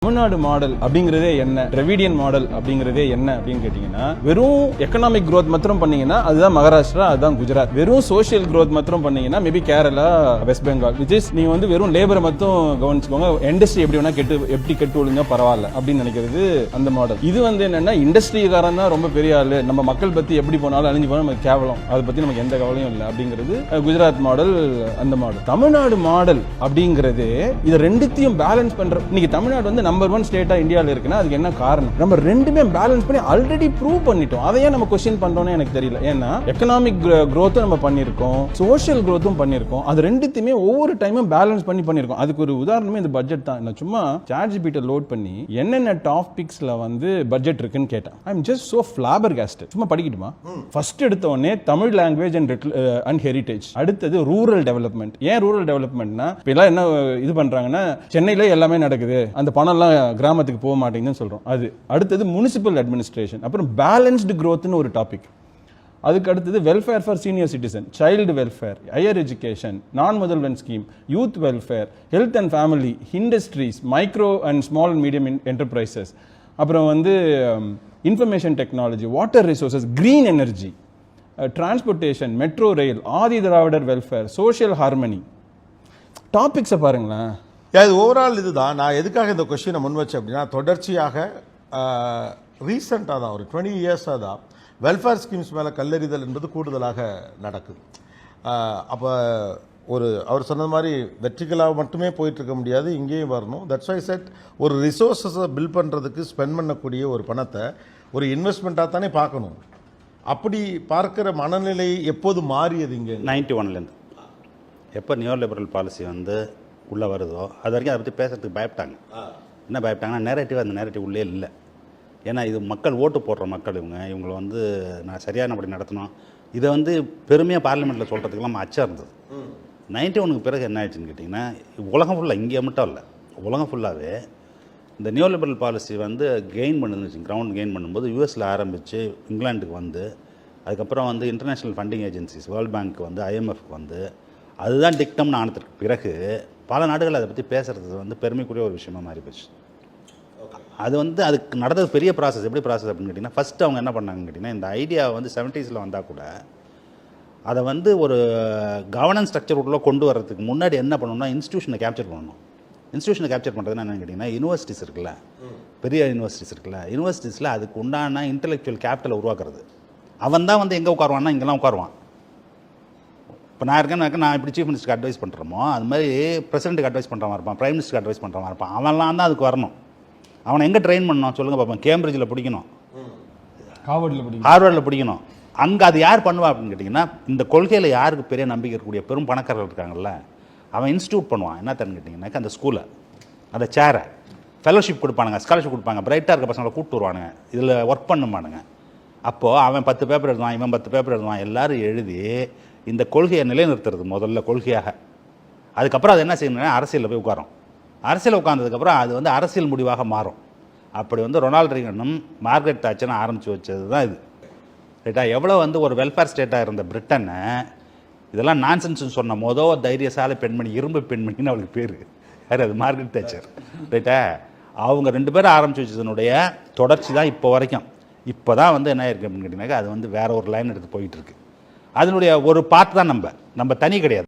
Tamil Nadu model அப்படிங்கிறதே என்ன, Dravidian model அப்படிங்கிறதே என்ன அப்படின்னு கேட்டீங்கன்னா, வெறும் எக்கனாமிக் growth மாத்திரம் பண்ணீங்கன்னா அதுதான் மகாராஷ்டிரா, அதுதான் குஜராத். வெறும் சோஷியல் growth மாத்திரம் பண்ணீங்கன்னா maybe Kerala, west Bengal. Which is நீங்க வந்து வெறும் லேபரை மட்டும் கவனிச்சுக்கோங்க, இண்டஸ்ட்ரி எப்படி வேணா எப்படி கெட்டு ஒழுங்கா பரவாயில்ல அப்படின்னு நினைக்கிறது அந்த மாடல். இது வந்து என்னன்னா, இண்டஸ்ட்ரிக்காரன் தான் ரொம்ப பெரிய ஆளு, நம்ம மக்கள் பத்தி எப்படி போனாலும் அழிஞ்சு போனா நமக்கு கேவலம், அதை பத்தி நமக்கு எந்த கவலையும் இல்லை அப்படிங்கிறது குஜராத் மாடல். அந்த மாடல் தமிழ்நாடு மாடல் அப்படிங்கிறது இது ரெண்டுத்தையும் பேலன்ஸ் பண்ற. இன்னைக்கு தமிழ்நாடு வந்து நம்பர் 1 ஸ்டேட்டா இந்தியாவில் இருக்குன்னா அதுக்கு என்ன காரணம்? நம்ம ரெண்டுமே பேலன்ஸ் பண்ணி ஆல்ரெடி ப்ரூவ் பண்ணிட்டோம். அதையே நம்ம क्वेश्चन பண்றோம்னு எனக்கு தெரியல. ஏன்னா எக்கனாமிக் growth நம்ம பண்ணிருக்கோம், சோஷியல் growthம் பண்ணிருக்கோம். அது ரெண்டுத்தையுமே ஒவ்வொரு டைமும் பேலன்ஸ் பண்ணிருக்கோம். அதுக்கு ஒரு உதாரணமே இந்த பட்ஜெட் தான். நான் சும்மா ChatGPT லோட் பண்ணி என்னென்ன டாபிக்ஸ்ல வந்து பட்ஜெட் இருக்குன்னு கேட்டேன். ஐ அம் ஜஸ்ட் சோ flabbergasted. சும்மா படிக்கட்டுமா? ஃபர்ஸ்ட் எடுத்த உடனே தமிழ் லாங்குவேஜ் அண்ட் ஹெரிடேஜ், அடுத்தது ரூரல் டெவலப்மெண்ட். ஏன் ரூரல் டெவலப்மெண்ட்னா இப்ப என்ன இது பண்றாங்கன்னா, சென்னையில எல்லாமே நடக்குது, அந்த பணம் கிராமத்துக்கு போக மாட்டேங்குதுன்னு சொல்றோம். அது அடுத்தது முனிசிபல் அட்மினிஸ்ட்ரேஷன், அப்புறம் பேலன்ஸ்டு growthன்னு ஒரு டாபிக். அதுக்கு அடுத்தது welfare for senior citizen, child welfare, higher education, Naan Mudhalvan scheme, youth welfare, health and family, industries, micro and small and medium enterprises, அப்புறம் வந்து information technology, water resources, green energy, transportation, metro rail, Adi Dravidar welfare, social harmony. டாபிக்ஸை பாருங்களேன். இது overall இதுதான். நான் எதுக்காக இந்த கொஸ்டினை முன் வச்சேன் அப்படின்னா, தொடர்ச்சியாக ரீசெண்டாக தான் ஒரு 20 இயர்ஸாக தான் வெல்ஃபேர் ஸ்கீம்ஸ் மேலே கல்லெறிதல் என்பது கூடுதலாக நடக்குது. அப்போ அவர் சொன்ன மாதிரி வெற்றிகளாக மட்டுமே போயிட்டு இருக்க முடியாது, இங்கேயும் வரணும். தட்ஸ் வை செட் ஒரு ரிசோர்ஸஸை பில்ட் பண்ணுறதுக்கு ஸ்பெண்ட் பண்ணக்கூடிய ஒரு பணத்தை ஒரு இன்வெஸ்ட்மெண்ட்டாக தானே பார்க்கணும். அப்படி பார்க்குற மனநிலை எப்போது மாறியது? இங்கே 91லேருந்து எப்போ நியோ லிபரல் பாலிசி வந்து உள்ளே வருதோ அது வரைக்கும் அதை பற்றி பேசுறதுக்கு பயப்பட்டாங்க. என்ன பயப்பட்டாங்கன்னா, நேரட்டிவ், அந்த நேரட்டிவ் உள்ளே இல்லை. ஏன்னா இது மக்கள் ஓட்டு போடுற மக்கள், இவங்களை வந்து நான் சரியானபடி நடத்தணும், இதை வந்து பெருமையாக பார்லிமெண்ட்டில் சொல்கிறதுக்கெல்லாம் அச்சம் இருந்தது. 91க்கு பிறகு என்ன ஆயிடுச்சுன்னு கேட்டிங்கன்னா, உலகம் ஃபுல்லாக, இங்கே மட்டும் இல்லை, உலகம் ஃபுல்லாகவே இந்த நியோ லிபரல் பாலிசி வந்து கெயின் பண்ணுச்சு. கிரவுண்ட் கெயின் பண்ணும்போது யூஎஸில் ஆரம்பித்து இங்கிலாந்துக்கு வந்து, அதுக்கப்புறம் வந்து international funding agencies, world bank வந்து, ஐஎம்எஃப்க்கு வந்து, அதுதான் டிக்டம்னு ஆனதுக்கு பிறகு பல நாடுகள் அதை பற்றி பேசுகிறது வந்து பெருமைக்குரிய ஒரு விஷயமா மாறி போச்சு. அது வந்து அதுக்கு நடந்தது பெரிய ப்ராசஸ். எப்படி ப்ராசஸ் அப்படின்னு கேட்டிங்கன்னா, ஃபஸ்ட்டு அவங்க என்ன பண்ணாங்கன்னு கேட்டிங்கன்னா, இந்த ஐடியா வந்து 70s வந்தால் கூட அதை வந்து ஒரு கவர்னன்ஸ் ஸ்ட்ரக்சர் உள்ள கொண்டு வரதுக்கு முன்னாடி என்ன பண்ணணும்னா, இன்ஸ்டியூஷனை கேப்சர் பண்ணணும். இன்ஸ்டியூஷனை கேப்சர் பண்ணுறதுன்னு என்னென்னு கேட்டிங்கன்னா, யூனிவர்சிட்டிஸ் இருக்குல்ல, பெரிய யூனிவர்சிட்டிஸ் இருக்குல்ல, யூனிவர்சிட்டிஸில் அதுக்கு உண்டான இன்டெலெக்சுவல் கேபிட்டலை உருவாக்குறது. அவன் தான் வந்து எங்கே உட்காருவான்னா இங்கெல்லாம் உட்காருவான். இப்போ நான் இருக்கேன்னு, நான் இப்படி சீஃப் மினிஸ்டருக்கு அட்வைஸ் பண்ணுறோமோ அது மாதிரி பிரசிடென்ட்டுக்கு அட்வைஸ் பண்ணுறவன் இருப்பான், பிரைம் மினிஸ்டருக்கு அட்வைஸ் பண்ணுறவன் இருப்பான். அவன்லாம் தான் அதுக்கு வரணும். அவனை எங்கே ட்ரெயின் பண்ணணும் சொல்லுங்கள் பார்ப்போம்? கேம்பிரிட்ஜில் பிடிக்கணும், ஹார்வர்டில் பிடிக்கணும். அங்கே அது யார் பண்ணுவா அப்படின்னு கேட்டிங்கன்னா, இந்த கொள்கையில் யாருக்கு பெரிய நம்பிக்கை இருக்கக்கூடிய பெரும் பணக்காரர்கள் இருக்காங்கல்ல, அவன் இன்ஸ்டியூட் பண்ணுவான். என்ன தருன்னு கேட்டிங்கன்னாக்கா, அந்த ஸ்கூலை, அந்த சேரை, ஃபெலோஷிப் கொடுப்பானுங்க, ஸ்காலர்ஷிப் கொடுப்பாங்க, பிரைட்டாக இருக்க பசங்களை கூப்பிட்டு வருவானுங்க, இதில் ஒர்க் பண்ணுமானுங்க. அப்போது அவன் 10 பேப்பர் எழுதுவான், இவன் 10 பேப்பர் எழுதுவான், எல்லோரும் எழுதி இந்த கொள்கையை நிலைநிறுத்துறது முதல்ல கொள்கையாக. அதுக்கப்புறம் அது என்ன செய்யணும்னா, அரசியலில் போய் உட்காரும். அரசியல் உட்கார்ந்ததுக்கப்புறம் அது வந்து அரசியல் முடிவாக மாறும். அப்படி வந்து ரொனால்டு ரீகனும் மார்கரெட் தாட்சரும் ஆரம்பித்து வச்சது தான் இது. ரைட்டா? எவ்வளோ வந்து ஒரு வெல்ஃபேர் ஸ்டேட்டாக இருந்த பிரிட்டனை இதெல்லாம் நான்சென்ஸ்னு சொன்ன தைரியசாலி பெண்மணி, இரும்பு பெண்மணின்னு அவளுக்கு பேர். யார் அது? Margaret Thatcher. ரைட்டா? அவங்க 2 பேரும் ஆரம்பித்து வச்சதனுடைய தொடர்ச்சி தான் இப்போ வரைக்கும். இப்போ தான் வந்து என்ன இருக்குது அப்படின்னு கேட்டிங்கனாக்கா, அது வந்து வேற ஒரு லைன் எடுத்து போயிட்டுருக்கு. அதனுடைய ஒரு பார்ட் தான் நம்ம தனி கிடையாது.